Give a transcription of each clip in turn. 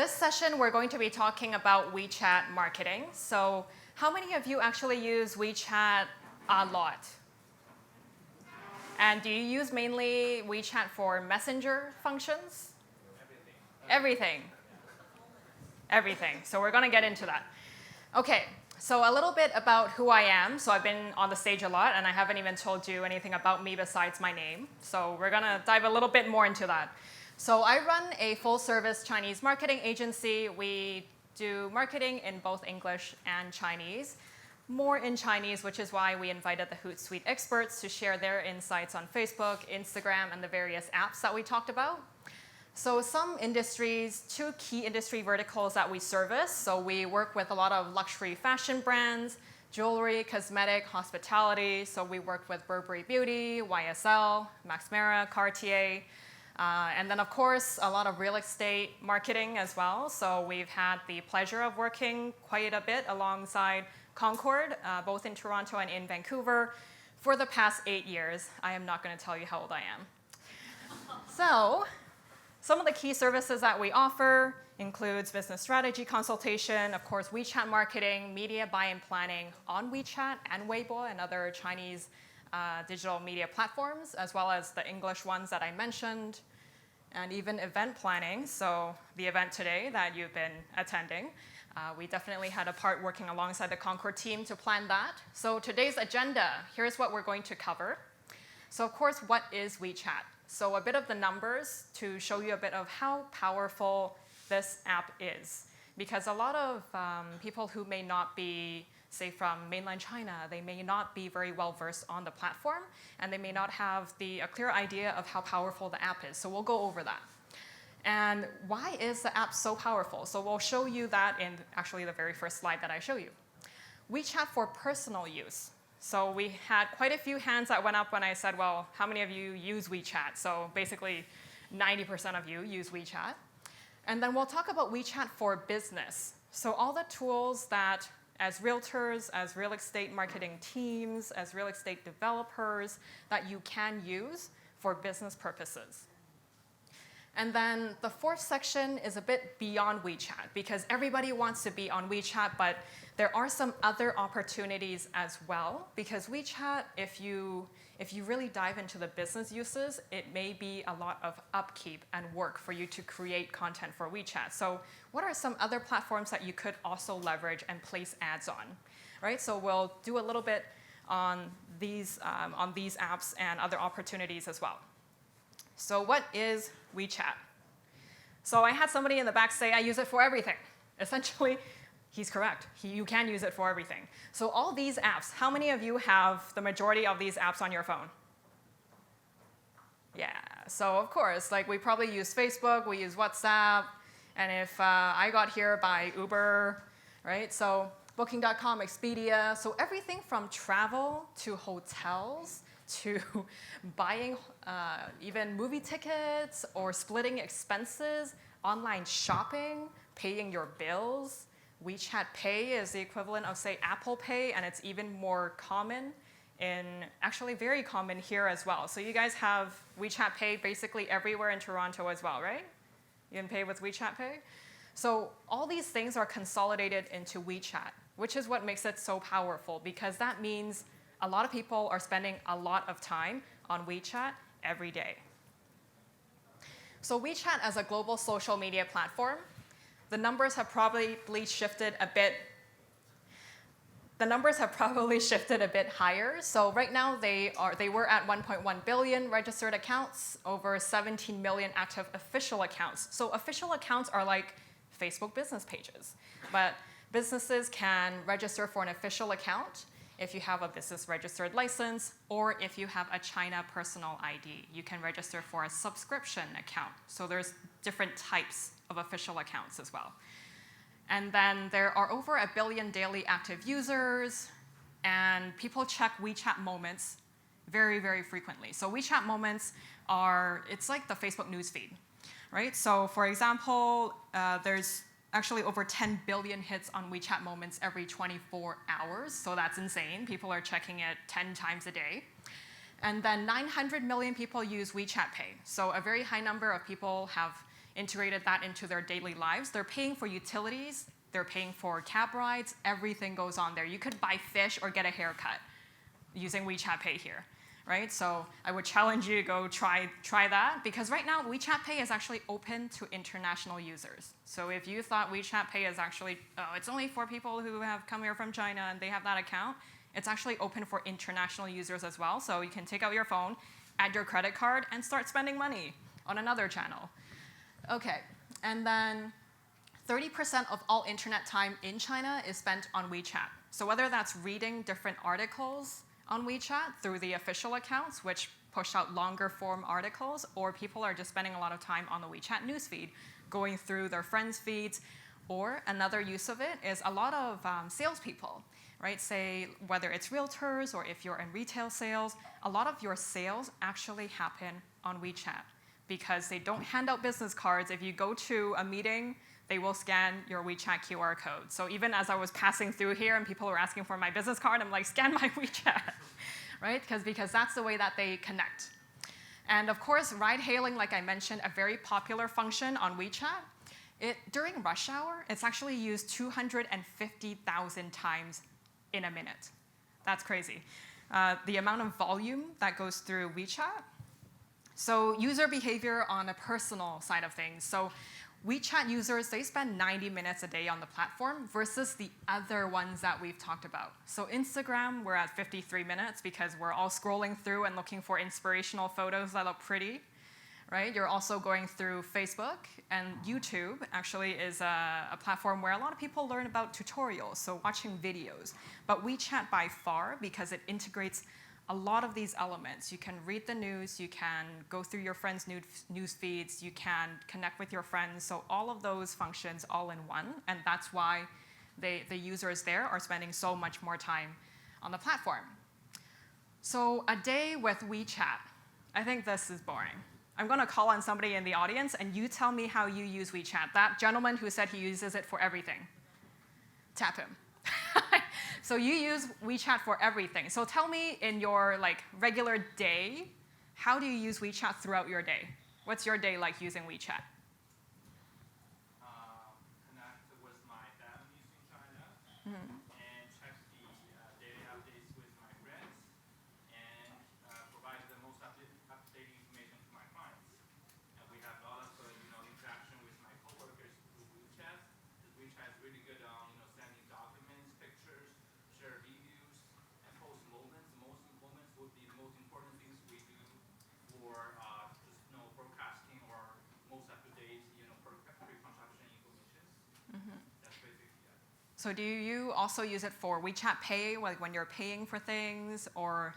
this session, we're going to be talking about WeChat marketing. So how many of you actually use WeChat a lot? And do you use mainly WeChat for messenger functions? Everything. Everything. So we're going to get into that. OK, so a little bit about who I am. So I've been on the stage a lot, and I haven't even told you anything about me besides my name. So we're going to dive a little bit more into that. So I run a full-service Chinese marketing agency. We do marketing in both English and Chinese, more in Chinese, which is why we invited the Hootsuite experts to share their insights on Facebook, Instagram, and the various apps that we talked about. So some industries, two key industry verticals that we service. So we work with a lot of luxury fashion brands, jewelry, cosmetic, hospitality. So we worked with Burberry Beauty, YSL, Max Mara, Cartier. And then, of course, a lot of real estate marketing as well. So we've had the pleasure of working quite a bit alongside Concord, both in Toronto and in Vancouver, for the past 8 years. I am not going to tell you how old I am. So some of the key services that we offer includes business strategy consultation, of course, WeChat marketing, media buying planning on WeChat and Weibo and other Chinese digital media platforms, as well as the English ones that I mentioned, and even event planning. So the event today that you've been attending, we definitely had a part working alongside the Concord team to plan that. So today's agenda, here's what we're going to cover. So of course, what is WeChat? So a bit of the numbers to show you a bit of how powerful this app is. Because a lot of people who may not be, say, from mainland China, they may not be very well versed on the platform, and they may not have a clear idea of how powerful the app is. So we'll go over that. And why is the app so powerful? So we'll show you that in actually the very first slide that I show you. WeChat for personal use. So we had quite a few hands that went up when I said, well, how many of you use WeChat? So basically 90% of you use WeChat. And then we'll talk about WeChat for business. So all the tools that as realtors, as real estate marketing teams, as real estate developers that you can use for business purposes. And then the fourth section is a bit beyond WeChat, because everybody wants to be on WeChat, but there are some other opportunities as well. Because WeChat, if you really dive into the business uses, it may be a lot of upkeep and work for you to create content for WeChat. So what are some other platforms that you could also leverage and place ads on, right? So we'll do a little bit on these apps and other opportunities as well. So what is WeChat? So I had somebody in the back say, I use it for everything. Essentially, he's correct. You can use it for everything. So all these apps, how many of you have the majority of these apps on your phone? Yeah, so of course, like we probably use Facebook, we use WhatsApp, and if I got here by Uber, right? So Booking.com, Expedia, so everything from travel to hotels to buying even movie tickets or splitting expenses, online shopping, paying your bills. WeChat Pay is the equivalent of, say, Apple Pay, and it's even more common actually very common here as well. So you guys have WeChat Pay basically everywhere in Toronto as well, right? You can pay with WeChat Pay. So all these things are consolidated into WeChat, which is what makes it so powerful, because that means a lot of people are spending a lot of time on WeChat every day. So WeChat as a global social media platform, the numbers have probably shifted a bit. The numbers have probably shifted a bit higher. So right now they were at 1.1 billion registered accounts, over 17 million active official accounts. So official accounts are like Facebook business pages, but businesses can register for an official account if you have a business registered license, or if you have a China personal ID. You can register for a subscription account. So there's different types of official accounts as well. And then there are over 1 billion daily active users, and people check WeChat moments very, very frequently. So WeChat moments it's like the Facebook newsfeed, right? So for example, there's actually over 10 billion hits on WeChat moments every 24 hours. So that's insane. People are checking it 10 times a day. And then 900 million people use WeChat Pay. So a very high number of people have integrated that into their daily lives. They're paying for utilities, they're paying for cab rides, everything goes on there. You could buy fish or get a haircut using WeChat Pay here, right? So I would challenge you to go try that, because right now WeChat Pay is actually open to international users. So if you thought WeChat Pay is actually, oh, it's only for people who have come here from China and they have that account, it's actually open for international users as well. So you can take out your phone, add your credit card, and start spending money on another channel. Okay, and then 30% of all internet time in China is spent on WeChat. So whether that's reading different articles on WeChat through the official accounts, which push out longer form articles, or people are just spending a lot of time on the WeChat newsfeed, going through their friends' feeds, or another use of it is a lot of salespeople, right? Say whether it's realtors or if you're in retail sales, a lot of your sales actually happen on WeChat because they don't hand out business cards. If you go to a meeting, they will scan your WeChat QR code. So even as I was passing through here and people were asking for my business card, I'm like, scan my WeChat, right? Because that's the way that they connect. And of course, ride hailing, like I mentioned, a very popular function on WeChat. During rush hour, it's actually used 250,000 times in a minute. That's crazy. The amount of volume that goes through WeChat. So user behavior on a personal side of things. So WeChat users, they spend 90 minutes a day on the platform versus the other ones that we've talked about. So Instagram, we're at 53 minutes because we're all scrolling through and looking for inspirational photos that look pretty, right? You're also going through Facebook, and YouTube actually is a platform where a lot of people learn about tutorials, so watching videos. But WeChat by far, because it integrates a lot of these elements. You can read the news, you can go through your friends' news feeds, you can connect with your friends. So all of those functions all in one, and that's why the users there are spending so much more time on the platform. So a day with WeChat, I think this is boring. I'm going to call on somebody in the audience, and you tell me how you use WeChat. That gentleman who said he uses it for everything. Tap him. So you use WeChat for everything. So tell me in your regular day, how do you use WeChat throughout your day? What's your day like using WeChat? Connect with my family in China, and check the daily updates with my friends, and provide the most up-to-date information to my clients. And we have a lot of interaction with my coworkers through WeChat. WeChat is really good on sending documents, pictures, share videos, and post moments. Most moments would be the most important things we do for just broadcasting or most up-to-date pre-construction information. That's basically it. So do you also use it for WeChat Pay, like when you're paying for things, or?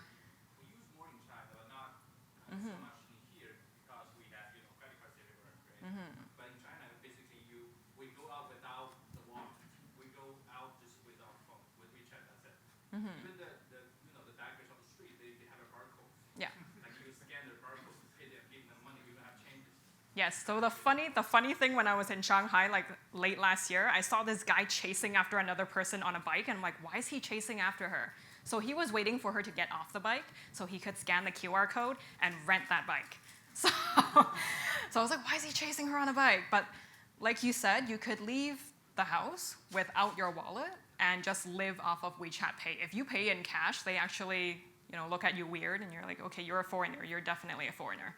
We use more in China, but not so much in here because we have credit cards everywhere, right? But in China, basically, we go out without the wallet. We go out just with our phone, with WeChat. That's it. Even the daggers on the street, they have a barcode. Yeah. Like you scan their barcode, pay them, give them money. We don't have changes. Yes. So the funny thing when I was in Shanghai, late last year, I saw this guy chasing after another person on a bike, and I'm like, why is he chasing after her? So he was waiting for her to get off the bike so he could scan the QR code and rent that bike. So I was like, why is he chasing her on a bike? But like you said, you could leave the house without your wallet and just live off of WeChat Pay. If you pay in cash, they actually look at you weird, and you're like, okay, you're a foreigner. You're definitely a foreigner,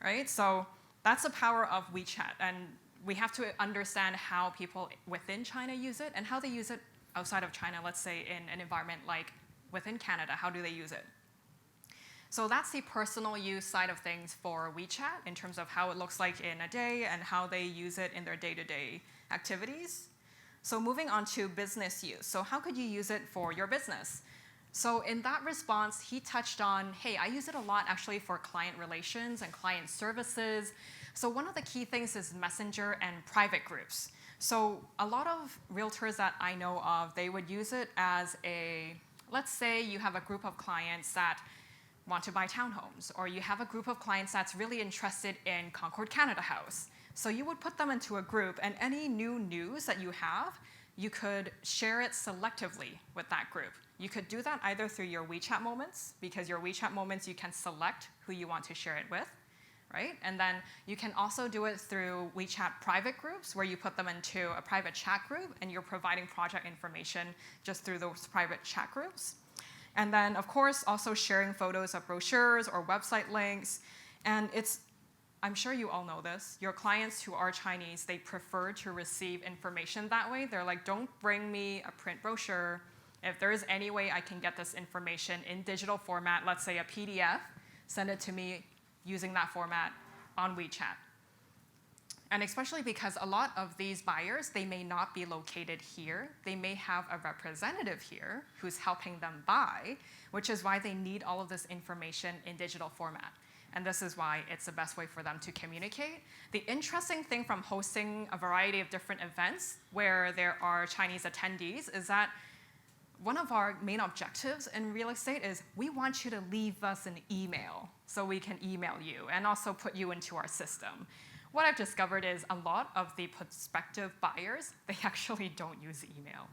right? So that's the power of WeChat, and we have to understand how people within China use it and how they use it outside of China, let's say in an environment like within Canada. How do they use it? So that's the personal use side of things for WeChat in terms of how it looks like in a day and how they use it in their day-to-day activities. So moving on to business use. So how could you use it for your business? So in that response, he touched on, hey, I use it a lot actually for client relations and client services. So one of the key things is Messenger and private groups. So a lot of realtors that I know of, they would use it as let's say you have a group of clients that want to buy townhomes, or you have a group of clients that's really interested in Concord, Canada House. So you would put them into a group, and any new news that you have, you could share it selectively with that group. You could do that either through your WeChat moments, because your WeChat moments, you can select who you want to share it with, right? And then you can also do it through WeChat private groups where you put them into a private chat group and you're providing project information just through those private chat groups. And then, of course, also sharing photos of brochures or website links. And I'm sure you all know this, your clients who are Chinese, they prefer to receive information that way. They're like, don't bring me a print brochure. If there is any way I can get this information in digital format, let's say a PDF, send it to me using that format on WeChat. And especially because a lot of these buyers, they may not be located here. They may have a representative here who's helping them buy, which is why they need all of this information in digital format. And this is why it's the best way for them to communicate. The interesting thing from hosting a variety of different events where there are Chinese attendees is that one of our main objectives in real estate is we want you to leave us an email so we can email you and also put you into our system. What I've discovered is a lot of the prospective buyers, they actually don't use email.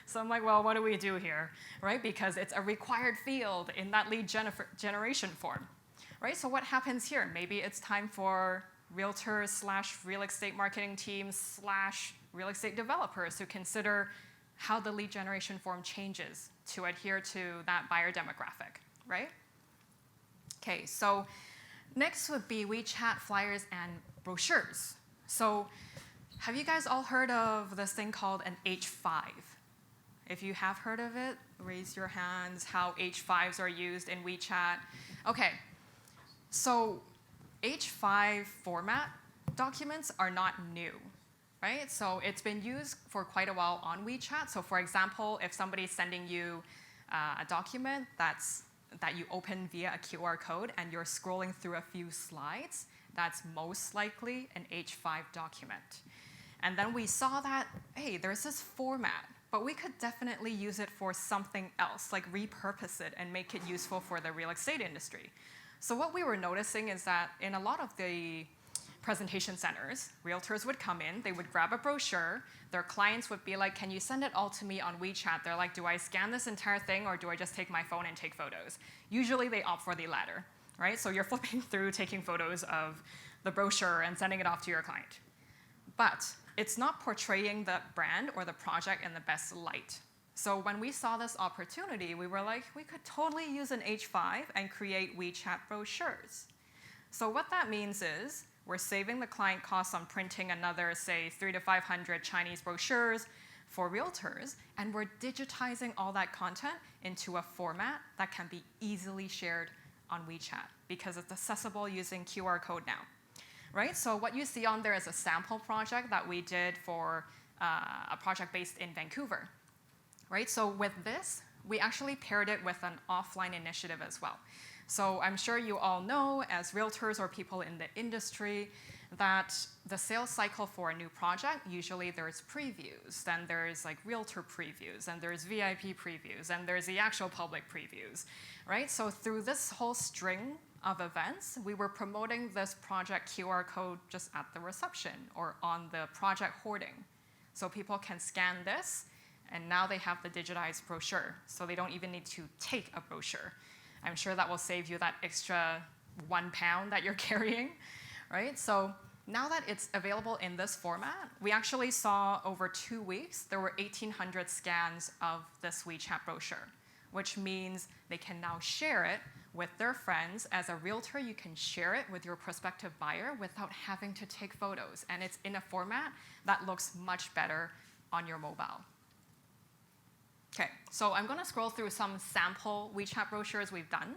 So I'm like, well, what do we do here, right? Because it's a required field in that lead generation form. Right, so what happens here? Maybe it's time for realtors / real estate marketing teams / real estate developers to consider how the lead generation form changes to adhere to that buyer demographic, right? Okay, so next would be WeChat flyers and brochures. So have you guys all heard of this thing called an H5? If you have heard of it, raise your hands how H5s are used in WeChat. Okay. So H5 format documents are not new, right? So it's been used for quite a while on WeChat. So for example, if somebody's sending you a document that you open via a QR code and you're scrolling through a few slides, that's most likely an H5 document. And then we saw that, hey, there's this format, but we could definitely use it for something else, like repurpose it and make it useful for the real estate industry. So what we were noticing is that in a lot of the presentation centers, realtors would come in, they would grab a brochure, their clients would be like, can you send it all to me on WeChat? They're like, do I scan this entire thing or do I just take my phone and take photos? Usually they opt for the latter, right? So you're flipping through, taking photos of the brochure and sending it off to your client. But it's not portraying the brand or the project in the best light. So when we saw this opportunity, we were like, we could totally use an H5 and create WeChat brochures. So what that means is we're saving the client costs on printing another, say, 300 to 500 Chinese brochures for realtors, and we're digitizing all that content into a format that can be easily shared on WeChat because it's accessible using QR code now, right? So what you see on there is a sample project that we did for a project based in Vancouver. Right? So with this, we actually paired it with an offline initiative as well. So I'm sure you all know, as realtors or people in the industry, that the sales cycle for a new project, usually there's previews, then there's like realtor previews, and there's VIP previews, and there's the actual public previews, right? So through this whole string of events, we were promoting this project QR code just at the reception or on the project hoarding. So people can scan this, and now they have the digitized brochure, so they don't even need to take a brochure. I'm sure that will save you that extra £1 that you're carrying, right? So now that it's available in this format, we actually saw over 2 weeks, there were 1,800 scans of this WeChat brochure, which means they can now share it with their friends. As a realtor, you can share it with your prospective buyer without having to take photos, and it's in a format that looks much better on your mobile. Okay, so I'm gonna scroll through some sample WeChat brochures we've done.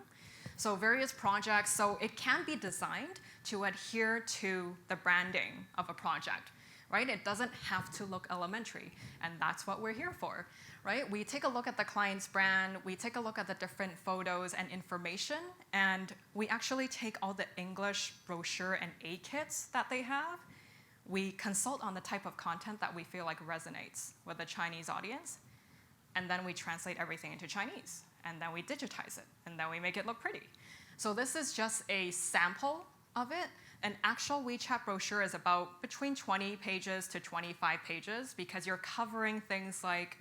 So various projects, so it can be designed to adhere to the branding of a project, right? It doesn't have to look elementary, and that's what we're here for, right? We take a look at the client's brand, we take a look at the different photos and information, and we actually take all the English brochure and aid kits that they have. We consult on the type of content that we feel like resonates with the Chinese audience, and then we translate everything into Chinese, and then we digitize it, and then we make it look pretty. So this is just a sample of it. An actual WeChat brochure is about between 20 pages to 25 pages because you're covering things like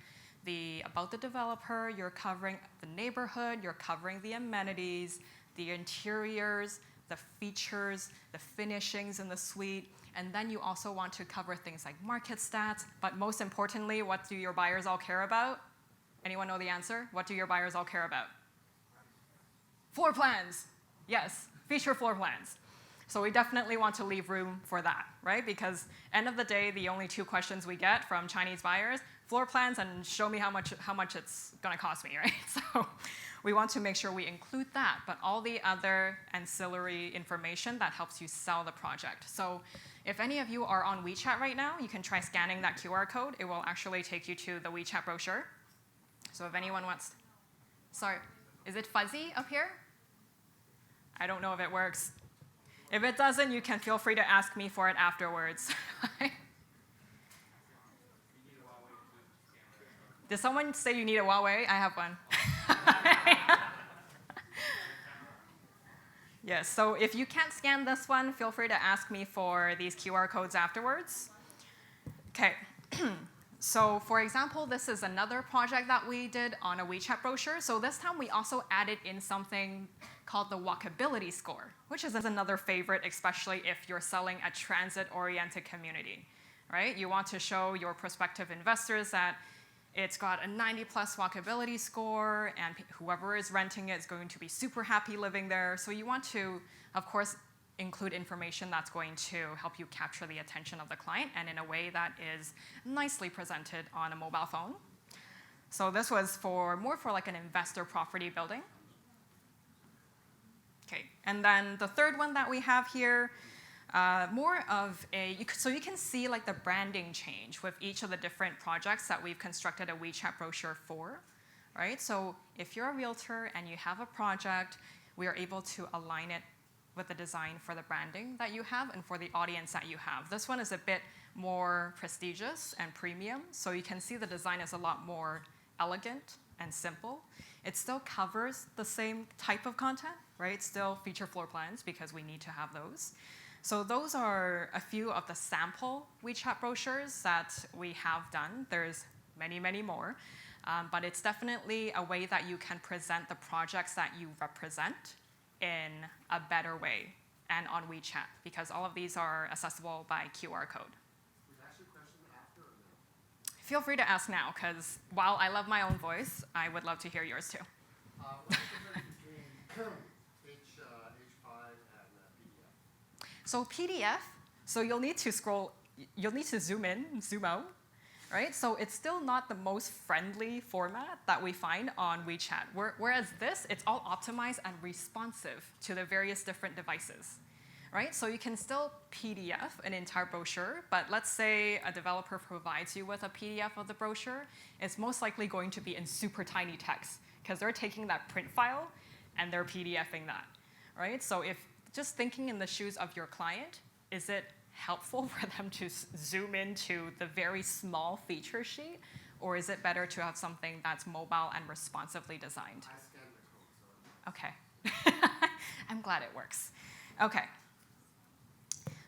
about the developer, you're covering the neighborhood, you're covering the amenities, the interiors, the features, the finishings in the suite, and then you also want to cover things like market stats, but most importantly, what do your buyers all care about? Anyone know the answer? What do your buyers all care about? Floor plans. Yes, feature floor plans. So we definitely want to leave room for that, right? Because end of the day, the only two questions we get from Chinese buyers, floor plans and show me how much it's going to cost me, right? So we want to make sure we include that, but all the other ancillary information that helps you sell the project. So if any of you are on WeChat right now, you can try scanning that QR code. It will actually take you to the WeChat brochure. So if anyone wants, sorry, is it fuzzy up here? I don't know if it works. If it doesn't, you can feel free to ask me for it afterwards. Did someone say you need a Huawei? I have one. Yes, so if you can't scan this one, feel free to ask me for these QR codes afterwards. Okay, so for example, this is another project that we did on a WeChat brochure. So this time we also added in something called the Walkability score, which is another favorite, especially if you're selling a transit-oriented community, right? You want to show your prospective investors that it's got a 90+ walkability score, and whoever is renting it is going to be super happy living there. So you want to, of course, include information that's going to help you capture the attention of the client and in a way that is nicely presented on a mobile phone. So this was more for like an investor property building. Okay, and then the third one that we have here, more of so you can see like the branding change with each of the different projects that we've constructed a WeChat brochure for, right? So if you're a realtor and you have a project, we are able to align it with the design for the branding that you have and for the audience that you have. This one is a bit more prestigious and premium, so you can see the design is a lot more elegant and simple. It still covers the same type of content, right? Still feature floor plans because we need to have those. So those are a few of the sample WeChat brochures that we have done. There's many, many more. But it's definitely a way that you can present the projects that you represent in a better way and on WeChat, because all of these are accessible by QR code. Ask your question after or no? Feel free to ask now, because while I love my own voice, I would love to hear yours too. What's the difference between H5 and PDF? So PDF, so you'll need to zoom in, zoom out, right? So it's still not the most friendly format that we find on WeChat. Whereas this, it's all optimized and responsive to the various different devices, right? So you can still PDF an entire brochure, but let's say a developer provides you with a PDF of the brochure, it's most likely going to be in super tiny text because they're taking that print file and they're PDFing that, right? So if just thinking in the shoes of your client, is it helpful for them to zoom into the very small feature sheet, or is it better to have something that's mobile and responsively designed? I scanned the code, so. Okay. I'm glad it works. Okay.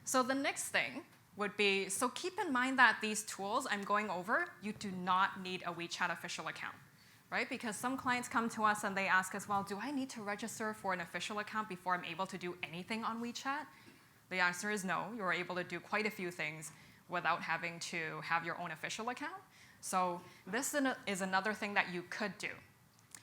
So the next thing would be, so keep in mind that these tools I'm going over, you do not need a WeChat official account, right? Because some clients come to us and they ask us, well, do I need to register for an official account before I'm able to do anything on WeChat? The answer is no. You're able to do quite a few things without having to have your own official account. So this is another thing that you could do.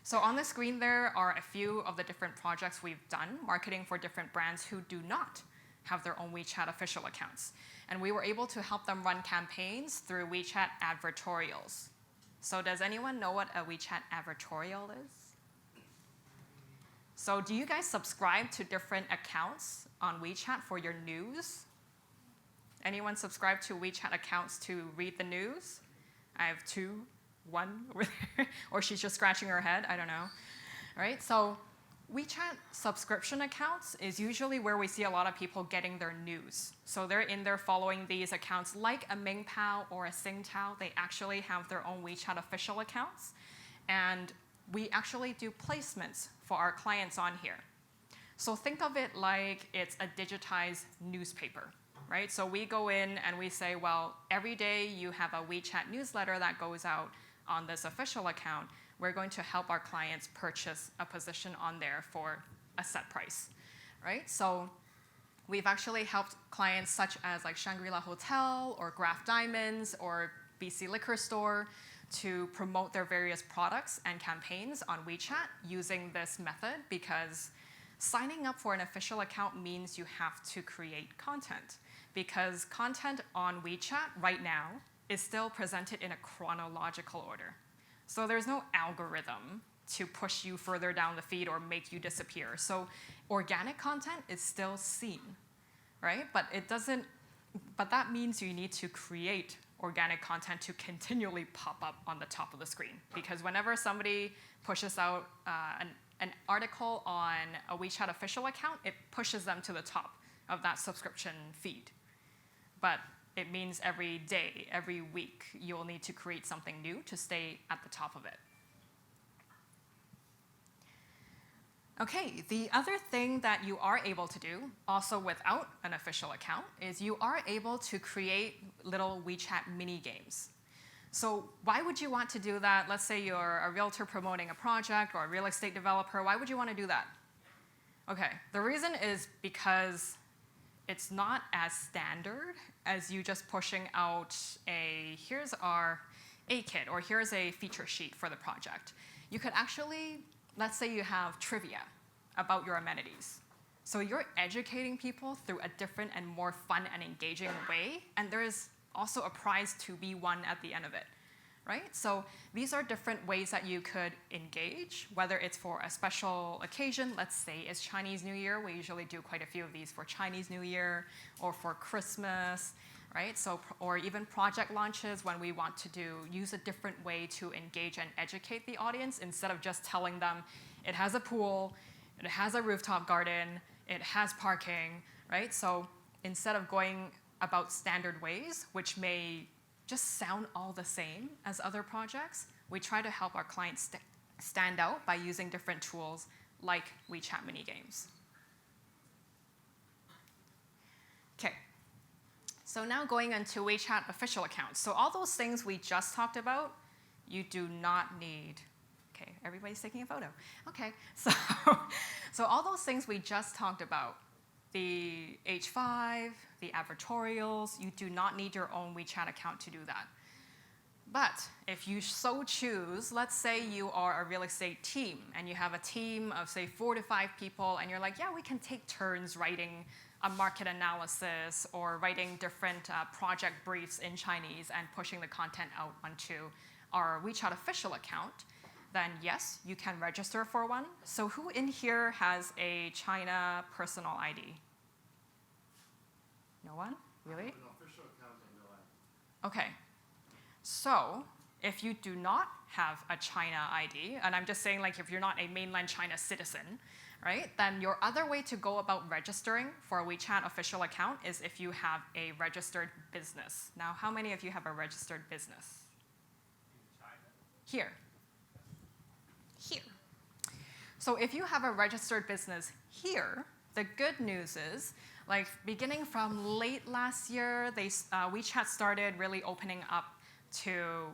So on the screen there are a few of the different projects we've done, marketing for different brands who do not have their own WeChat official accounts. And we were able to help them run campaigns through WeChat advertorials. So does anyone know what a WeChat advertorial is? So do you guys subscribe to different accounts on WeChat for your news? Anyone subscribe to WeChat accounts to read the news? I have one over there, or she's just scratching her head, I don't know. All right, so WeChat subscription accounts is usually where we see a lot of people getting their news. So they're in there following these accounts like a Mingpao or a Singtao. They actually have their own WeChat official accounts. And we actually do placements for our clients on here. So think of it like it's a digitized newspaper, right? So we go in and we say, well, every day you have a WeChat newsletter that goes out on this official account. We're going to help our clients purchase a position on there for a set price, right? So we've actually helped clients such as like Shangri-La Hotel or Graph Diamonds or BC Liquor Store to promote their various products and campaigns on WeChat using this method, because signing up for an official account means you have to create content, because content on WeChat right now is still presented in a chronological order. So there's no algorithm to push you further down the feed or make you disappear. So organic content is still seen, right? But that means you need to create organic content to continually pop up on the top of the screen. Because whenever somebody pushes out an article on a WeChat official account, it pushes them to the top of that subscription feed. But it means every day, every week, you'll need to create something new to stay at the top of it. Okay, the other thing that you are able to do, also without an official account, is you are able to create little WeChat mini games. So why would you want to do that? Let's say you're a realtor promoting a project or a real estate developer. Why would you want to do that? Okay, the reason is because it's not as standard as you just pushing out here's our A-kit, or here's a feature sheet for the project. You could actually, let's say you have trivia about your amenities. So you're educating people through a different and more fun and engaging way, and there is also a prize to be won at the end of it, right? So these are different ways that you could engage, whether it's for a special occasion, let's say it's Chinese New Year. We usually do quite a few of these for Chinese New Year or for Christmas, right? So, or even project launches when we want to use a different way to engage and educate the audience instead of just telling them it has a pool, it has a rooftop garden, it has parking, right? So instead of going about standard ways, which may just sound all the same as other projects, we try to help our clients stand out by using different tools like WeChat mini games. Okay. So now going into WeChat official accounts. So all those things we just talked about, you do not need. Okay, everybody's taking a photo. Okay, so all those things we just talked about, the H5, the advertorials, you do not need your own WeChat account to do that. But if you so choose, let's say you are a real estate team and you have a team of say 4 to 5 people and you're like, yeah, we can take turns writing a market analysis or writing different project briefs in Chinese and pushing the content out onto our WeChat official account, then yes, you can register for one. So who in here has a China personal ID? No one? Really? An official account, but no ID. Okay. So if you do not have a China ID, and I'm just saying like if you're not a mainland China citizen, right, then your other way to go about registering for a WeChat official account is if you have a registered business. Now, how many of you have a registered business? In China. Here. Here. So if you have a registered business here, the good news is, like beginning from late last year, WeChat started really opening up to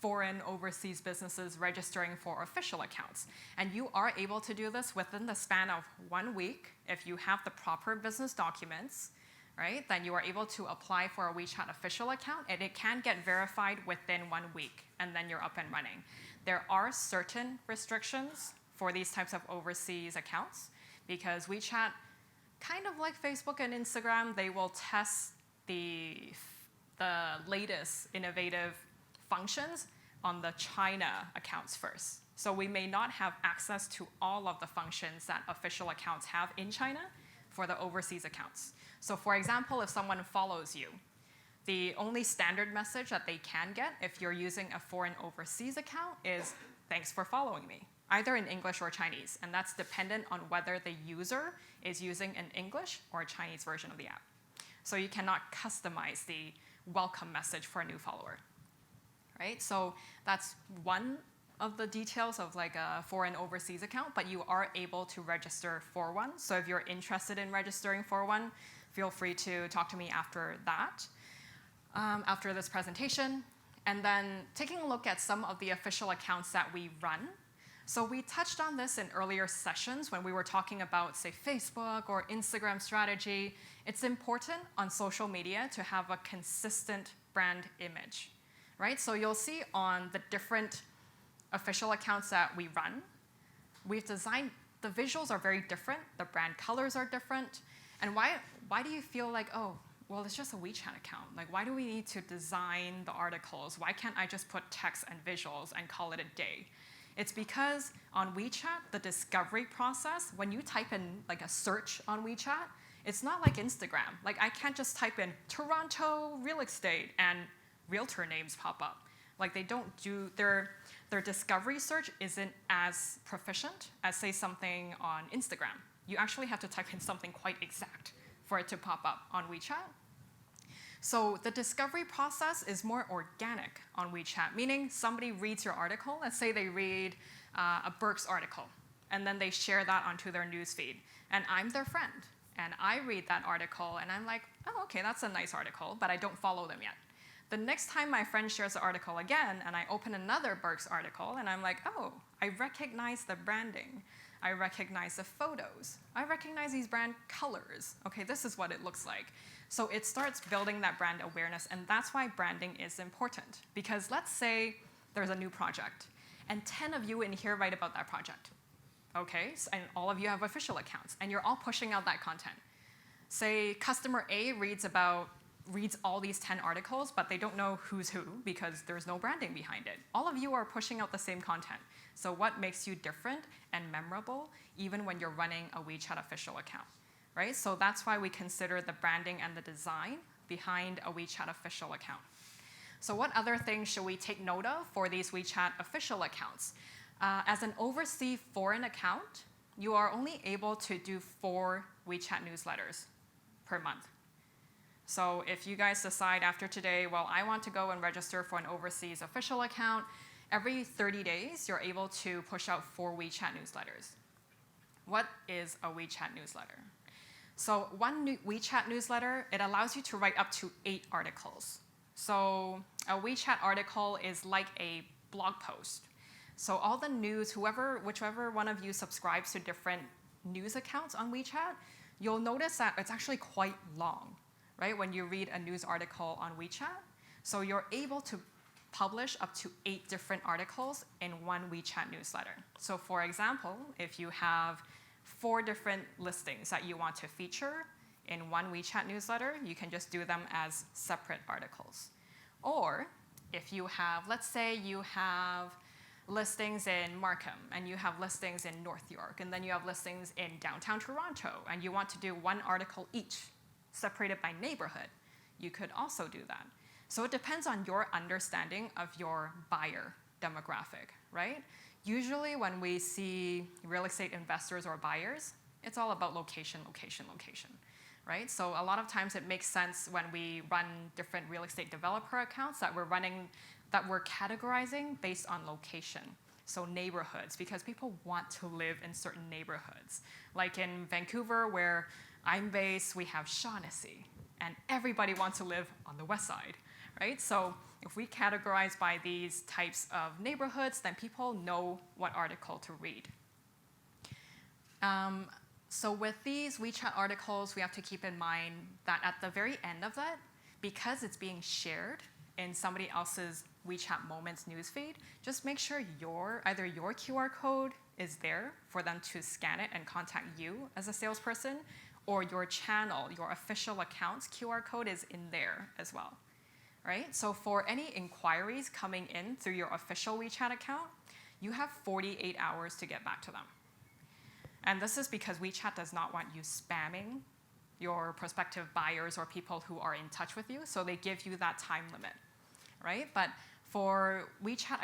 foreign overseas businesses registering for official accounts. And you are able to do this within the span of 1 week. If you have the proper business documents, right, then you are able to apply for a WeChat official account, and it can get verified within 1 week, and then you're up and running. There are certain restrictions for these types of overseas accounts because WeChat, kind of like Facebook and Instagram, they will test the latest innovative functions on the China accounts first. So we may not have access to all of the functions that official accounts have in China for the overseas accounts. So for example, if someone follows you, the only standard message that they can get if you're using a foreign overseas account is, thanks for following me, either in English or Chinese. And that's dependent on whether the user is using an English or a Chinese version of the app. So you cannot customize the welcome message for a new follower, right? So that's one of the details of like a foreign overseas account, but you are able to register for one. So if you're interested in registering for one, feel free to talk to me after that, after this presentation. And then taking a look at some of the official accounts that we run. So we touched on this in earlier sessions when we were talking about, say, Facebook or Instagram strategy. It's important on social media to have a consistent brand image, right? So you'll see on the different official accounts that we run, we've designed, the visuals are very different, the brand colors are different. And why do you feel like, oh, well, it's just a WeChat account. Like, why do we need to design the articles? Why can't I just put text and visuals and call it a day? It's because on WeChat, the discovery process, when you type in like a search on WeChat, it's not like Instagram. Like, I can't just type in Toronto real estate and realtor names pop up. Like, they don't do, their discovery search isn't as proficient as, say, something on Instagram. You actually have to type in something quite exact for it to pop up on WeChat. So the discovery process is more organic on WeChat, meaning somebody reads your article. Let's say they read a Burkes article, and then they share that onto their newsfeed. And I'm their friend, and I read that article, and I'm like, oh, okay, that's a nice article, but I don't follow them yet. The next time my friend shares the article again, and I open another Burkes article, and I'm like, oh, I recognize the branding. I recognize the photos. I recognize these brand colors. Okay, this is what it looks like. So it starts building that brand awareness, and that's why branding is important. Because let's say there's a new project, and 10 of you in here write about that project. Okay, and all of you have official accounts, and you're all pushing out that content. Say customer A reads all these 10 articles, but they don't know who's who because there's no branding behind it. All of you are pushing out the same content. So what makes you different and memorable even when you're running a WeChat official account, right? So that's why we consider the branding and the design behind a WeChat official account. So what other things should we take note of for these WeChat official accounts? As an overseas foreign account, you are only able to do 4 WeChat newsletters per month. So if you guys decide after today, well, I want to go and register for an overseas official account, every 30 days, you're able to push out 4 WeChat newsletters. What is a WeChat newsletter? So one WeChat newsletter, it allows you to write up to 8 articles. So a WeChat article is like a blog post. So all the news, whichever one of you subscribes to different news accounts on WeChat, you'll notice that it's actually quite long, right, when you read a news article on WeChat. So you're able to publish up to 8 different articles in one WeChat newsletter. So for example, if you have 4 different listings that you want to feature in one WeChat newsletter, you can just do them as separate articles. Or if you have, let's say you have listings in Markham, and you have listings in North York, and then you have listings in downtown Toronto, and you want to do 1 article each, separated by neighborhood, you could also do that. So it depends on your understanding of your buyer demographic, right? Usually when we see real estate investors or buyers, it's all about location, location, location, right? So a lot of times it makes sense when we run different real estate developer accounts that we're categorizing based on location. So neighborhoods, because people want to live in certain neighborhoods. Like in Vancouver, where I'm based, we have Shaughnessy, and everybody wants to live on the west side, right? So if we categorize by these types of neighborhoods, then people know what article to read. So with these WeChat articles, we have to keep in mind that at the very end of that, because it's being shared in somebody else's WeChat Moments newsfeed, just make sure either your QR code is there for them to scan it and contact you as a salesperson, or your channel, your official account's QR code is in there as well, right? So for any inquiries coming in through your official WeChat account, you have 48 hours to get back to them. And this is because WeChat does not want you spamming your prospective buyers or people who are in touch with you, so they give you that time limit, right? But for WeChat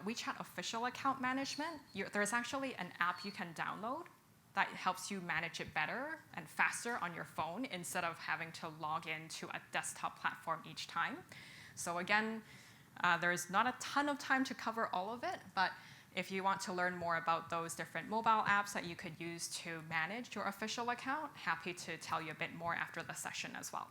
WeChat official account management, there's actually an app you can download that helps you manage it better and faster on your phone instead of having to log into a desktop platform each time. So again, there's not a ton of time to cover all of it, but if you want to learn more about those different mobile apps that you could use to manage your official account, happy to tell you a bit more after the session as well.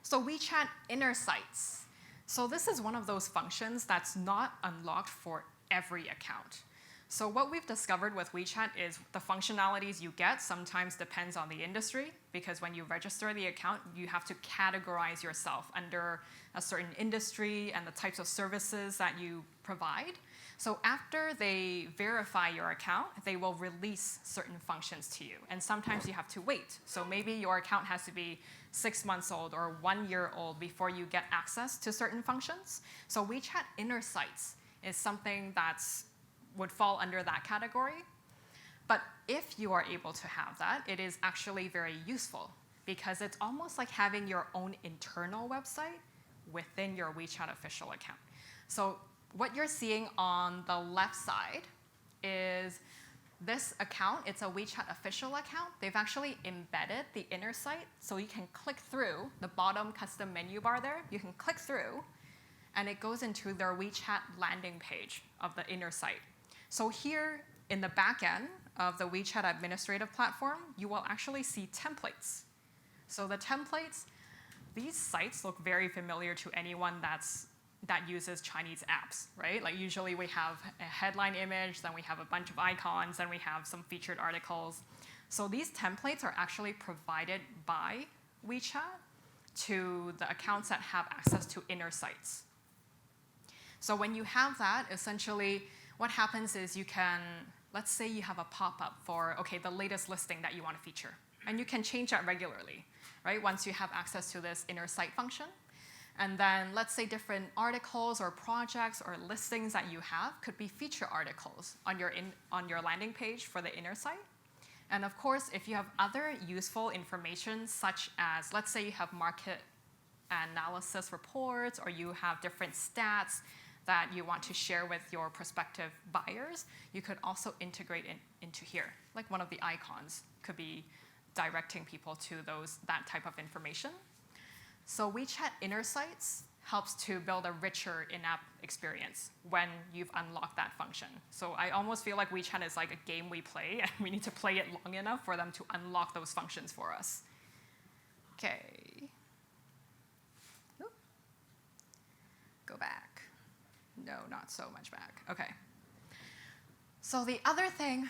So WeChat Inner Sites. So this is one of those functions that's not unlocked for every account. So what we've discovered with WeChat is the functionalities you get sometimes depends on the industry, because when you register the account, you have to categorize yourself under a certain industry and the types of services that you provide. So after they verify your account, they will release certain functions to you. And sometimes you have to wait. So maybe your account has to be 6 months old or 1 year old before you get access to certain functions. So WeChat Inner Sites is something that's would fall under that category. But if you are able to have that, it is actually very useful because it's almost like having your own internal website within your WeChat official account. So what you're seeing on the left side is this account. It's a WeChat official account. They've actually embedded the inner site, so you can click through the bottom custom menu bar there. You can click through, and it goes into their WeChat landing page of the inner site. So here in the back end of the WeChat administrative platform, you will actually see templates. So the templates, these sites look very familiar to anyone that uses Chinese apps, right? Like usually we have a headline image, then we have a bunch of icons, then we have some featured articles. So these templates are actually provided by WeChat to the accounts that have access to inner sites. So when you have that, essentially what happens is you can, let's say you have a pop-up for, okay, the latest listing that you want to feature. And you can change that regularly, right? Once you have access to this inner site function. And then let's say different articles or projects or listings that you have could be feature articles on your landing page for the inner site. And of course, if you have other useful information, such as, let's say you have market analysis reports or you have different stats that you want to share with your prospective buyers, you could also integrate into here. Like one of the icons could be directing people to that type of information. So WeChat Inner Sites helps to build a richer in-app experience when you've unlocked that function. So I almost feel like WeChat is like a game we play, and we need to play it long enough for them to unlock those functions for us. Okay. Oop. Go back. No, not so much back. Okay. So the other thing,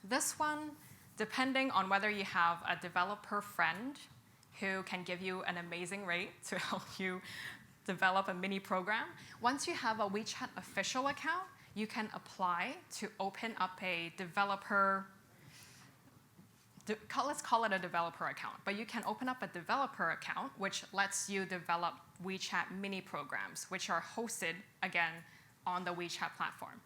this one, depending on whether you have a developer friend who can give you an amazing rate to help you develop a mini program, once you have a WeChat official account, you can apply to open up a developer, let's call it a developer account, but you can open up a developer account which lets you develop WeChat mini programs, which are hosted, again, on the WeChat platform.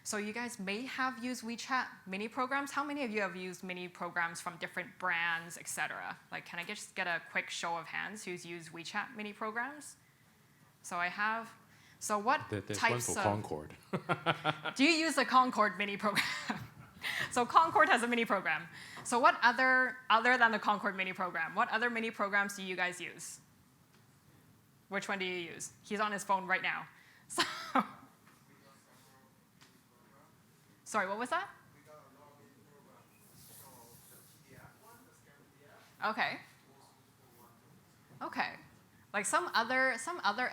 So you guys may have used WeChat mini programs. How many of you have used mini programs from different brands, etc.? Like, can I just get a quick show of hands who's used WeChat mini programs? So I have. So what There's types one for of Concord. do you use the Concord mini program? So Concord has a mini program. So what other than the Concord mini program, what other mini programs do you guys use? Which one do you use? He's on his phone right now. So, sorry, what was that? Okay. Okay. Like some other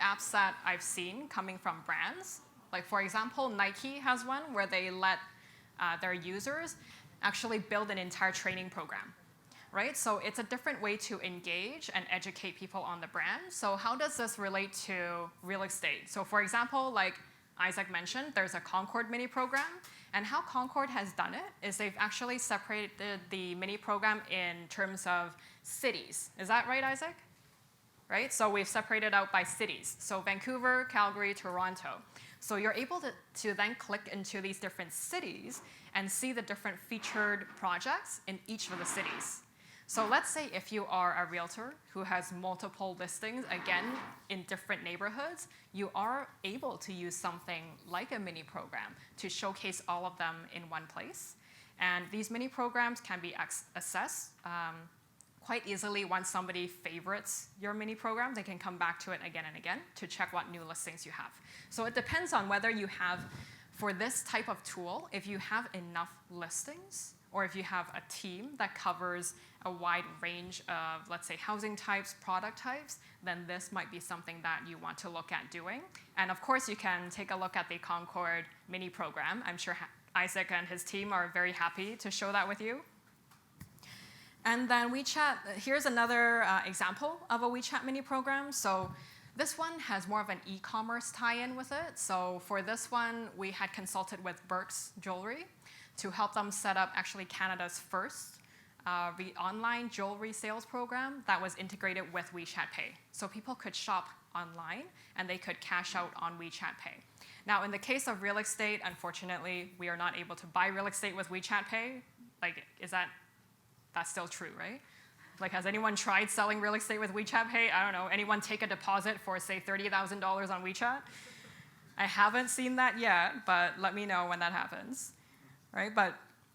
apps that I've seen coming from brands, like for example, Nike has one where they let their users actually build an entire training program, right? So it's a different way to engage and educate people on the brand. So how does this relate to real estate? So for example, like Isaac mentioned, there's a Concord mini program. And how Concord has done it is they've actually separated the mini program in terms of cities. Is that right, Isaac? Right? So we've separated out by cities. So Vancouver, Calgary, Toronto. So you're able to then click into these different cities and see the different featured projects in each of the cities. So let's say if you are a realtor who has multiple listings, again, in different neighborhoods, you are able to use something like a mini program to showcase all of them in one place. And these mini programs can be accessed quite easily. Once somebody favorites your mini program, they can come back to it again and again to check what new listings you have. So it depends on whether you have, for this type of tool, if you have enough listings or if you have a team that covers a wide range of, let's say, housing types, product types, then this might be something that you want to look at doing. And of course, you can take a look at the Concord mini program. I'm sure Isaac and his team are very happy to show that with you. And then WeChat, here's another example of a WeChat mini program. So this one has more of an e-commerce tie-in with it. So for this one, we had consulted with Burkes Jewelry to help them set up actually Canada's first online jewelry sales program that was integrated with WeChat Pay. So people could shop online and they could cash out on WeChat Pay. Now, in the case of real estate, unfortunately, we are not able to buy real estate with WeChat Pay. Like, that's still true, right? Like, has anyone tried selling real estate with WeChat Pay? I don't know. Anyone take a deposit for, say, $30,000 on WeChat? I haven't seen that yet, but let me know when that happens, right? But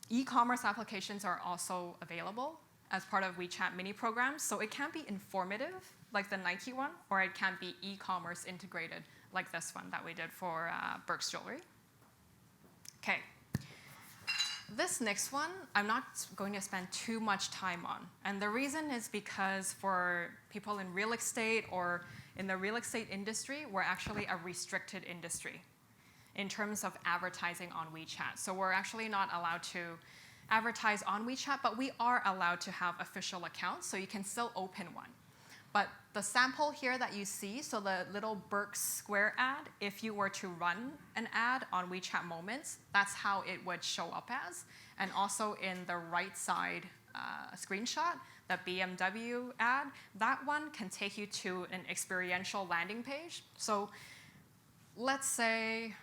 e-commerce applications are also available as part of WeChat mini programs. So it can be informative, like the Nike one, or it can be e-commerce integrated, like this one that we did for Burkes Jewelry. Okay. This next one, I'm not going to spend too much time on. And the reason is because for people in real estate or in the real estate industry, we're actually a restricted industry in terms of advertising on WeChat. So we're actually not allowed to advertise on WeChat, but we are allowed to have official accounts, so you can still open one. But the sample here that you see, so the little Burkes square ad, if you were to run an ad on WeChat Moments, that's how it would show up as. And also in the right side screenshot, the BMW ad, that one can take you to an experiential landing page. So let's say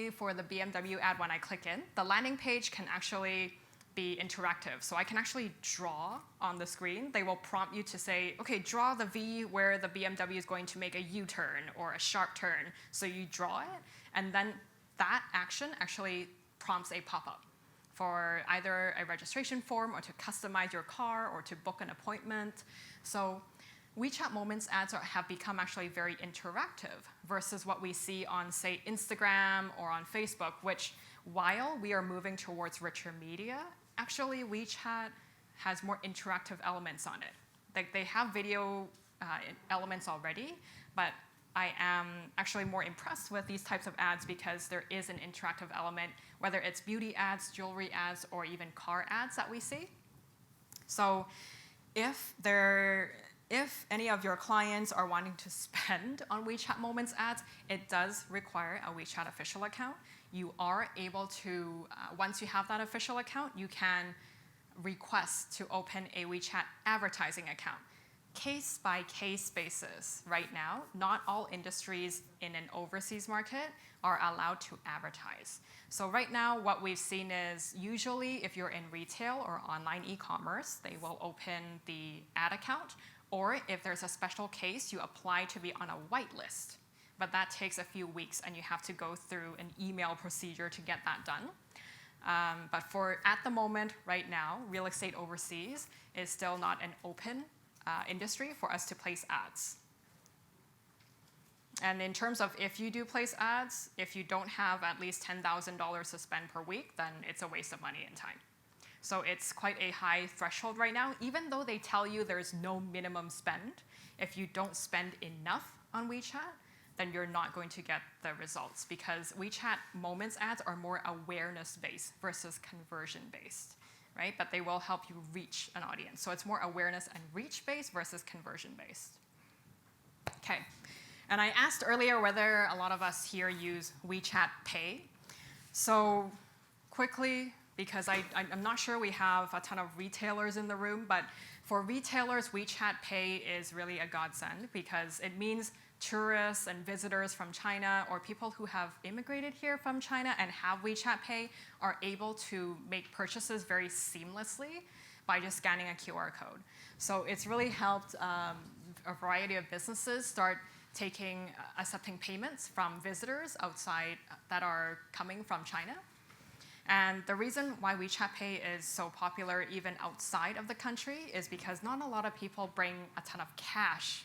for the BMW ad, when I click in, the landing page can actually be interactive. So I can actually draw on the screen. They will prompt you to say, okay, draw the V where the BMW is going to make a U-turn or a sharp turn. So you draw it, and then that action actually prompts a pop-up for either a registration form or to customize your car or to book an appointment. So WeChat Moments ads have become actually very interactive versus what we see on, say, Instagram or on Facebook, which while we are moving towards richer media, actually WeChat has more interactive elements on it. Like, they have video elements already, but I am actually more impressed with these types of ads because there is an interactive element, whether it's beauty ads, jewelry ads, or even car ads that we see. So if any of your clients are wanting to spend on WeChat Moments ads, it does require a WeChat official account. You are able to, once you have that official account, you can request to open a WeChat advertising account. Case by case basis right now, not all industries in an overseas market are allowed to advertise. So right now, what we've seen is usually if you're in retail or online e-commerce, they will open the ad account. Or if there's a special case, you apply to be on a whitelist. But that takes a few weeks, and you have to go through an email procedure to get that done. But for at the moment, right now, real estate overseas is still not an open industry for us to place ads. And in terms of if you do place ads, if you don't have at least $10,000 to spend per week, then it's a waste of money and time. So it's quite a high threshold right now. Even though they tell you there's no minimum spend, if you don't spend enough on WeChat, then you're not going to get the results, because WeChat Moments ads are more awareness-based versus conversion-based, right? But they will help you reach an audience. So it's more awareness and reach-based versus conversion-based. Okay. And I asked earlier whether a lot of us here use WeChat Pay. So quickly, because I'm not sure we have a ton of retailers in the room, but for retailers, WeChat Pay is really a godsend because it means tourists and visitors from China or people who have immigrated here from China and have WeChat Pay are able to make purchases very seamlessly by just scanning a QR code. So it's really helped a variety of businesses start accepting payments from visitors outside that are coming from China. And the reason why WeChat Pay is so popular even outside of the country is because not a lot of people bring a ton of cash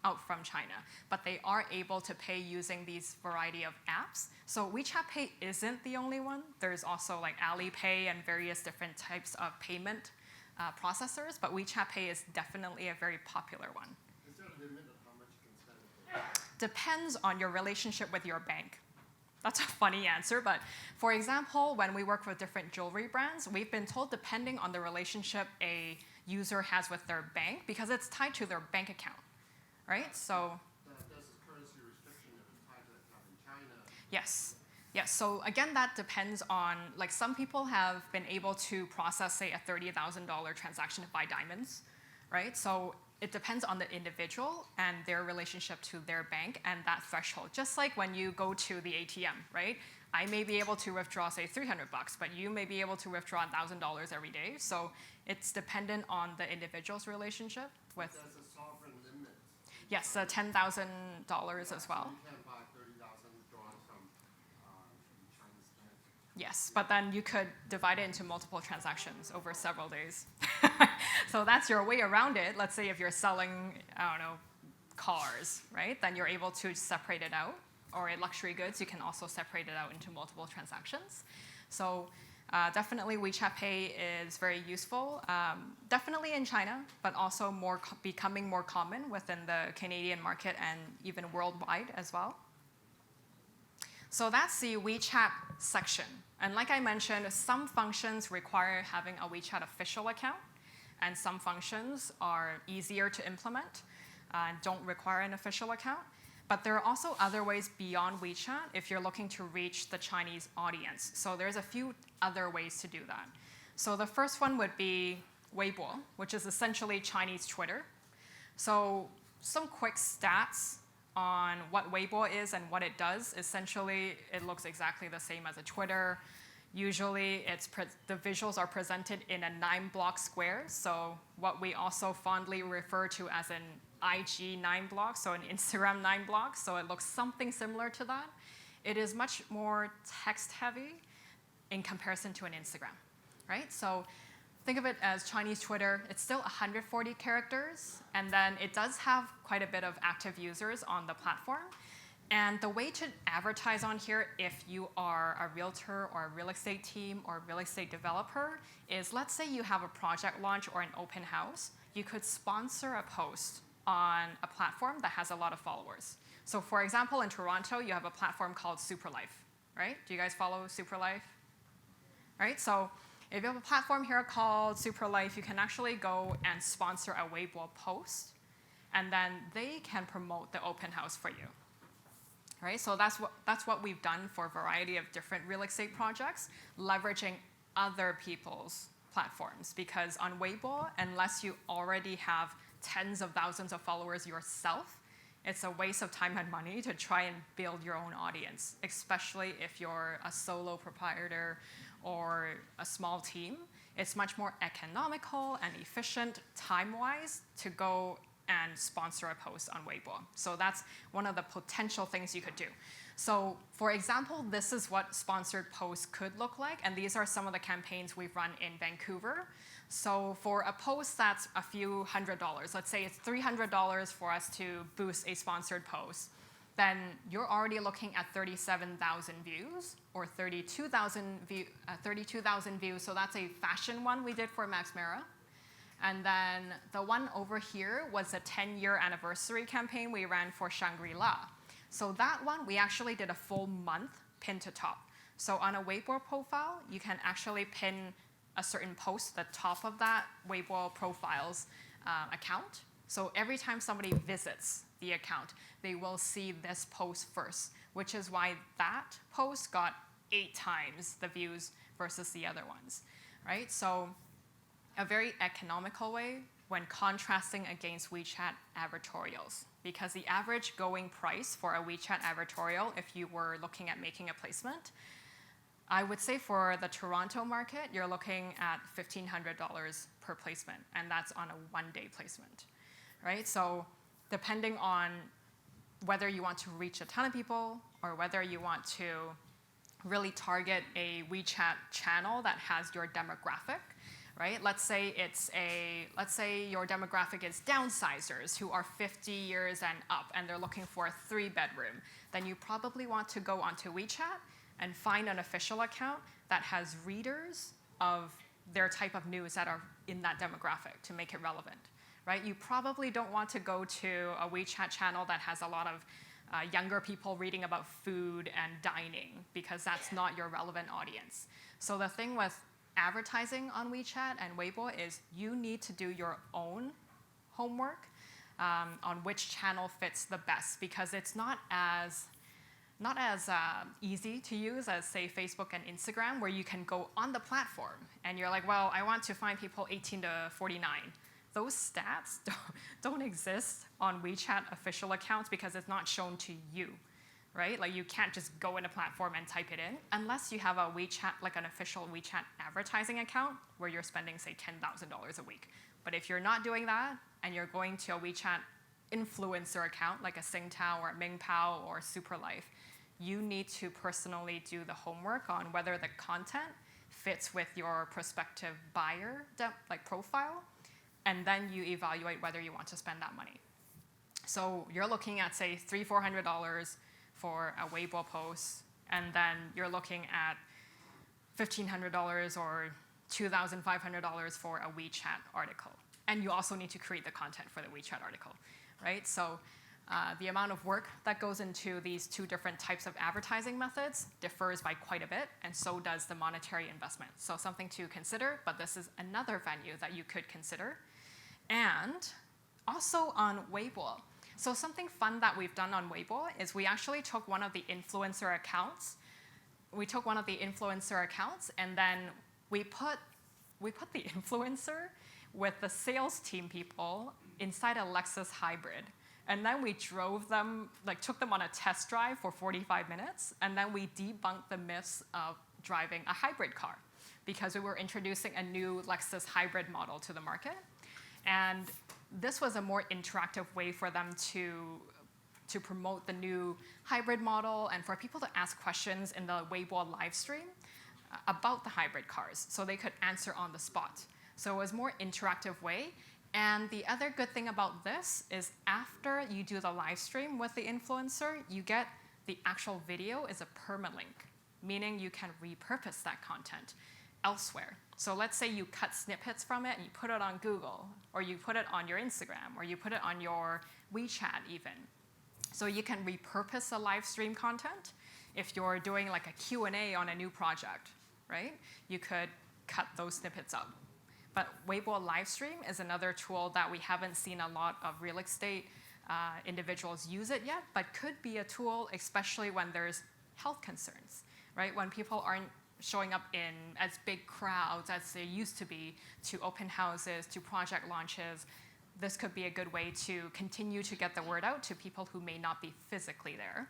out from China, but they are able to pay using these variety of apps. So WeChat Pay isn't the only one. There's also like Alipay and various different types of payment processors, but WeChat Pay is definitely a very popular one. Is there a limit of how much you can spend? Depends on your relationship with your bank. That's a funny answer, but for example, when we work with different jewelry brands, we've been told depending on the relationship a user has with their bank, because it's tied to their bank account, right? So There's a currency restriction if it's tied to the account in China. yes. Yes, so again, that depends on, like some people have been able to process, say, a $30,000 transaction to buy diamonds, right? So it depends on the individual and their relationship to their bank and that threshold. Just like when you go to the ATM, right? I may be able to withdraw, say, $300, but you may be able to withdraw $1,000 every day. So it's dependent on the individual's relationship with. There's a sovereign limit. Yes, $10,000 as well. You can't buy 30,000 drawn from Chinese bank. Yes, but then you could divide it into multiple transactions over several days. So that's your way around it. Let's say if you're selling, I don't know, cars, right? Then you're able to separate it out. Or luxury goods, you can also separate it out into multiple transactions. So definitely WeChat Pay is very useful. Definitely in China, but also becoming more common within the Canadian market and even worldwide as well. So that's the WeChat section. And like I mentioned, some functions require having a WeChat official account, and some functions are easier to implement and don't require an official account. But there are also other ways beyond WeChat if you're looking to reach the Chinese audience. So there's a few other ways to do that. So the first one would be Weibo, which is essentially Chinese Twitter. So some quick stats on what Weibo is and what it does. Essentially, it looks exactly the same as a Twitter. Usually, the visuals are presented in a 9-block square, so what we also fondly refer to as an IG 9-block, so an Instagram 9-block, so it looks something similar to that. It is much more text-heavy in comparison to an Instagram, right? So think of it as Chinese Twitter. It's still 140 characters, and then it does have quite a bit of active users on the platform. And the way to advertise on here, if you are a realtor or a real estate team or a real estate developer, is let's say you have a project launch or an open house, you could sponsor a post on a platform that has a lot of followers. So for example, in Toronto, you have a platform called Superlife, right? Do you guys follow Superlife? Right, so if you have a platform here called Superlife, you can actually go and sponsor a Weibo post, and then they can promote the open house for you. Right, so that's what we've done for a variety of different real estate projects, leveraging other people's platforms. Because on Weibo, unless you already have tens of thousands of followers yourself, it's a waste of time and money to try and build your own audience, especially if you're a solo proprietor or a small team. It's much more economical and efficient time-wise to go and sponsor a post on Weibo. So that's one of the potential things you could do. So for example, this is what sponsored posts could look like, and these are some of the campaigns we've run in Vancouver. So for a post that's a few $100s, let's say it's $300 for us to boost a sponsored post, then you're already looking at 37,000 views or 32,000 views. So that's a fashion one we did for Max Mara. And then the one over here was a 10-year anniversary campaign we ran for Shangri-La. So that one, we actually did a full month pin to top. So on a Weibo profile, you can actually pin a certain post at the top of that Weibo profile's account. So every time somebody visits the account, they will see this post first, which is why that post got 8 times the views versus the other ones, right? So a very economical way when contrasting against WeChat advertorials, because the average going price for a WeChat advertorial, if you were looking at making a placement, I would say for the Toronto market, you're looking at $1,500 per placement, and that's on a 1-day placement, right? So depending on whether you want to reach a ton of people or whether you want to really target a WeChat channel that has your demographic, right? Let's say your demographic is downsizers who are 50 years and up, and they're looking for a 3-bedroom. Then you probably want to go onto WeChat and find an official account that has readers of their type of news that are in that demographic to make it relevant, right? You probably don't want to go to a WeChat channel that has a lot of younger people reading about food and dining, because that's not your relevant audience. So the thing with advertising on WeChat and Weibo is you need to do your own homework on which channel fits the best, because it's not as easy to use as, say, Facebook and Instagram, where you can go on the platform and you're like, well, I want to find people 18 to 49. Those stats don't exist on WeChat official accounts because it's not shown to you, right? Like, you can't just go in a platform and type it in unless you have a WeChat, like an official WeChat advertising account where you're spending, say, $10,000 a week. But if you're not doing that and you're going to a WeChat influencer account like a Singtao or a Mingpao or Superlife, you need to personally do the homework on whether the content fits with your prospective buyer profile, and then you evaluate whether you want to spend that money. So you're looking at, say, $300-400 for a Weibo post, and then you're looking at $1,500 or $2,500 for a WeChat article. And you also need to create the content for the WeChat article, right? So the amount of work that goes into these two different types of advertising methods differs by quite a bit, and so does the monetary investment. So something to consider, but this is another venue that you could consider. And also on Weibo. So something fun that we've done on Weibo is we actually took one of the influencer accounts. And then we put the influencer with the sales team people inside a Lexus hybrid. And then we drove them, took them on a test drive for 45 minutes, and then we debunked the myths of driving a hybrid car, because we were introducing a new Lexus hybrid model to the market. And this was a more interactive way for them to promote the new hybrid model and for people to ask questions in the Weibo live stream about the hybrid cars, so they could answer on the spot. So it was a more interactive way. And the other good thing about this is after you do the live stream with the influencer, you get the actual video is a permalink, meaning you can repurpose that content elsewhere. So let's say you cut snippets from it and you put it on Google, or you put it on your Instagram, or you put it on your WeChat even. So you can repurpose the live stream content. If you're doing like a Q&A on a new project, right? You could cut those snippets up. But Weibo Livestream is another tool that we haven't seen a lot of real estate individuals use it yet, but could be a tool, especially when there's health concerns, right? When people aren't showing up in as big crowds as they used to be to open houses, to project launches, this could be a good way to continue to get the word out to people who may not be physically there.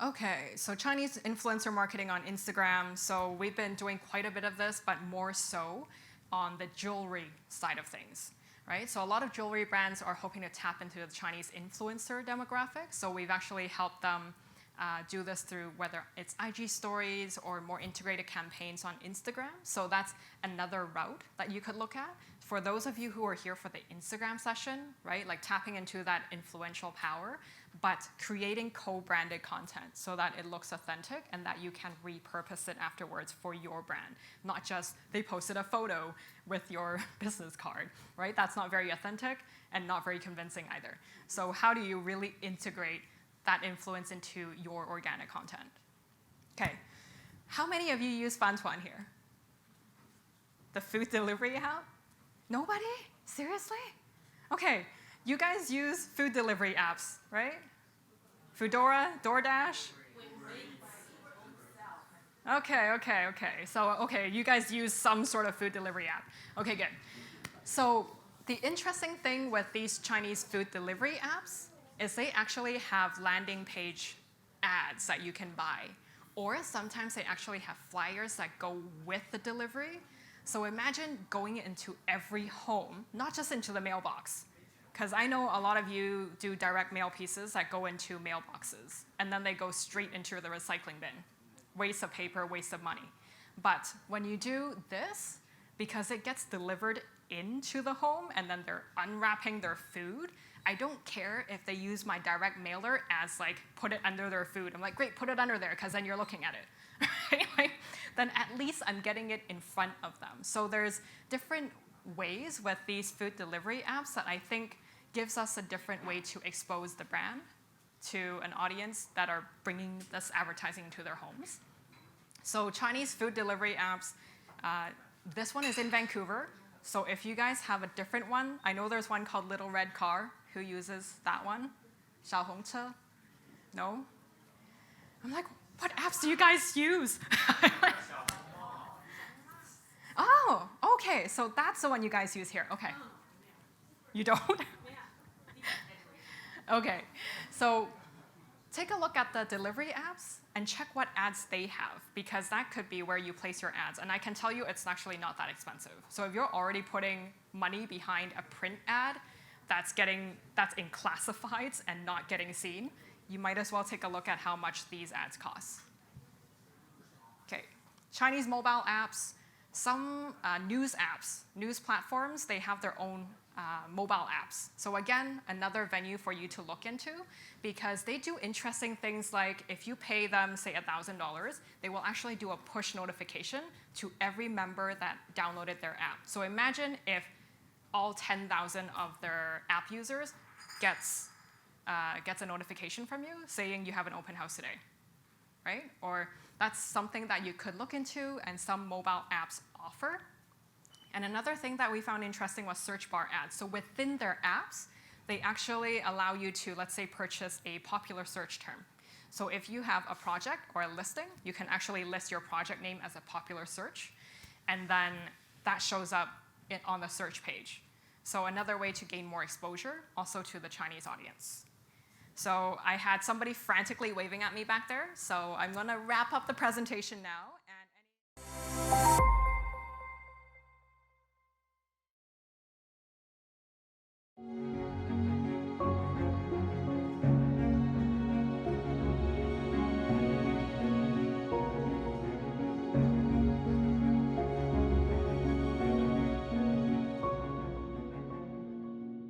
Okay, so Chinese influencer marketing on Instagram. So we've been doing quite a bit of this, but more so on the jewelry side of things, right? So a lot of jewelry brands are hoping to tap into the Chinese influencer demographic. So we've actually helped them do this through whether it's IG stories or more integrated campaigns on Instagram. So that's another route that you could look at. For those of you who are here for the Instagram session, right, like tapping into that influential power, but creating co-branded content so that it looks authentic and that you can repurpose it afterwards for your brand. Not just they posted a photo with your business card, right? That's not very authentic and not very convincing either. So how do you really integrate that influence into your organic content? Okay, how many of you use Fantuan here? The food delivery app? Nobody? Seriously? Okay, you guys use food delivery apps, right? Foodora, DoorDash? Okay. So, you guys use some sort of food delivery app. Okay, good. So the interesting thing with these Chinese food delivery apps is they actually have landing page ads that you can buy. Or sometimes they actually have flyers that go with the delivery. So imagine going into every home, not just into the mailbox, because I know a lot of you do direct mail pieces that go into mailboxes, and then they go straight into the recycling bin. Waste of paper, waste of money. But when you do this, because it gets delivered into the home and then they're unwrapping their food, I don't care if they use my direct mailer as like, put it under their food. I'm like, great, put it under there, because then you're looking at it. Right? Then at least I'm getting it in front of them. So there's different ways with these food delivery apps that I think gives us a different way to expose the brand to an audience that are bringing this advertising to their homes. So Chinese food delivery apps, this one is in Vancouver. So if you guys have a different one, I know there's one called Little Red Car who uses that one. Xiao Hongche? No? I'm like, what apps do you guys use? Oh, okay. So that's the one you guys use here. Okay. You don't? Okay. So take a look at the delivery apps and check what ads they have, because that could be where you place your ads. And I can tell you it's actually not that expensive. So if you're already putting money behind a print ad that's in classifieds and not getting seen, you might as well take a look at how much these ads cost. Okay, Chinese mobile apps, some news apps, news platforms, they have their own mobile apps. So again, another venue for you to look into, because they do interesting things like if you pay them, say, $1,000, they will actually do a push notification to every member that downloaded their app. So imagine if all 10,000 of their app users gets a notification from you saying you have an open house today, right? Or that's something that you could look into and some mobile apps offer. And another thing that we found interesting was search bar ads. So within their apps, they actually allow you to, let's say, purchase a popular search term. So if you have a project or a listing, you can actually list your project name as a popular search, and then that shows up on the search page. So another way to gain more exposure, also to the Chinese audience. So I had somebody frantically waving at me back there, so I'm going to wrap up the presentation now.